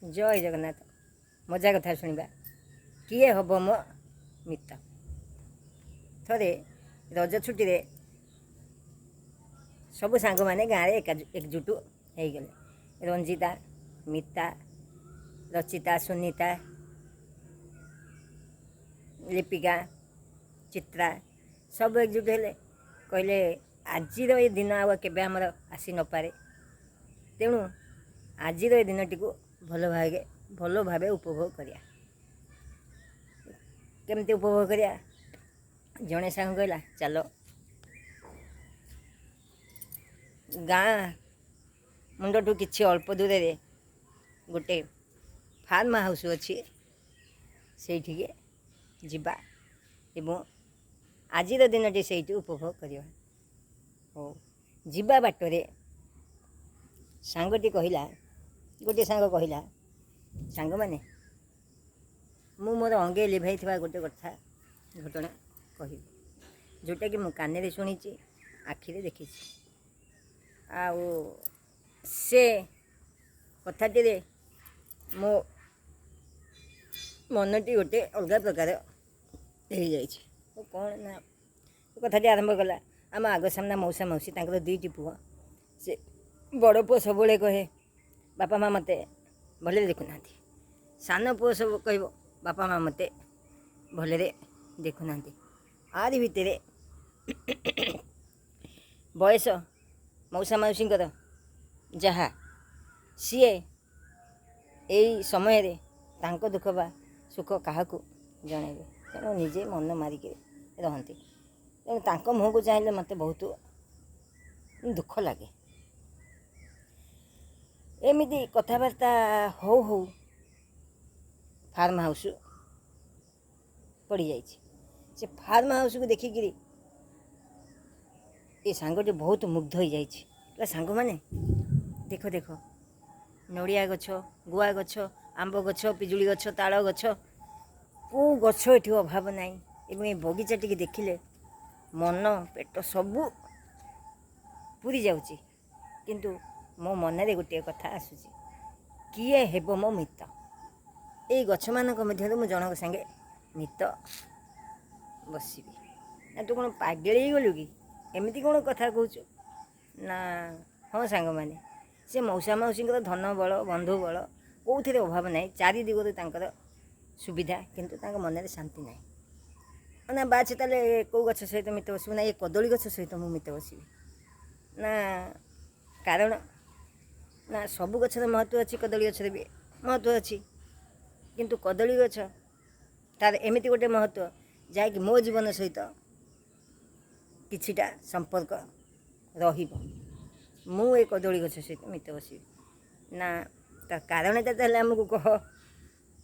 जय जगन्नाथ। मजा कथा शुणा किए हम मो मित्र। थरे रज छुट्टी रे सबु सांग माने गाँव में एकजुट हो गले। रंजिता, मिता, रचिता, सुनीता, लिपिका, चित्रा सब एकजुट हेले। कहले आज ये दिन आ के आसी न पारे, तेणु आज ये दिन टी भल भाव उपभोग करिया। केमती उपभोग करिया? जड़े सांग कहला चलो गाँ मुंडू किछि अल्प दूर रे गोटे फार्म हाउस अच्छी से जिबा एवं आज दिन टी से उपभोग करिया। हो जिबा बाटरे सांगटी कहला, गोटे सांग कहला, सांग माने मु मोर अंगे लिभाई गोटे कथा घटना कह जोटा कि मु कान शुणी आखिरे देखी आउ से कथाटी मो मनटी गोटे अलग प्रकार हो जाए। कौन ना कथाटी आरंभ कला। आम आग सामना मौसा मौसी तांकर दुईटी पुआ। से बड़ पुओ सब कहे बापा माँ मते भले देखुना, सान पुओ सब कह बापा माँ मते भले देखुना। आदि भितर बयस मौसा मौसी जहा सीए यही समय रे तांको दुख बा सुख क्या जनइबे, तेणु निजे मन मारिक रहती। तेणु तांको मुँह को चाहिए मत बहुत दुख लगे। एमिति कथबार्ता हो हो फार्म हाउस पड़ी जाइए। से फार्म हाउस को देखिकी ये सांगटी बहुत मुग्ध हो जाइए। सांग माने देख देख नड़िया गछ, गुआ गछ, आंब गछ, पिजुली गछ, ताल गछ, को गछ ये अभाव ना। ये बगीचा टी देखिले मन पेट सबू पूरी जाउची। किंतु मो मन रे गोटे कथा आसुची, किए हेब मो मित्र। ये गछ मानक मध्य मु जनक संगे मित्र बसबी। तू कौन पागल गलु कि एमती कौन कथा कहूँ ना? हाँ सांग माने से मौसा मौसी धन बल बंधु बल कौन अभाव ना। चारि दिगरे तांकर सुविधा, किंतु तांक मन में शांति ना। ना बाछे ताले कौ गछ सहित मित्र बसबू ना ये कदली गछ सहित मु मित्र बसबी ना? कारण ना सबु गछर महत्व अच्छी, कदली गछर भी महत्व अच्छी। किंतु कदली गछ तार एमती गोटे महत्व जहाँकि मो जीवन सहित किछिटा संपर्क रहिबो। मु ए कदली गछ सहित मित्र बसबी ना? तार कारण ताले आमको कह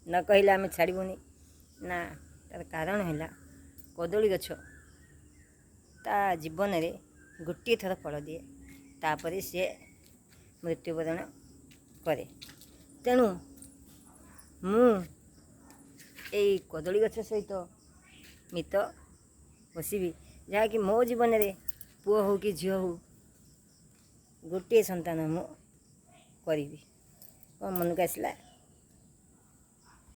न कहले आम छाड़बूनी ना। तार कारण है कदली गछ ता जीवन रे गोटे थर फल दिए, तापर सी मृत्युवरण करे। तेणु मु यही कदली गछ सहित मित्र बसबी जहाँकि मो जीवन रे पुओ हो कि झील हो गोटे संतान मु करी। मन को आसला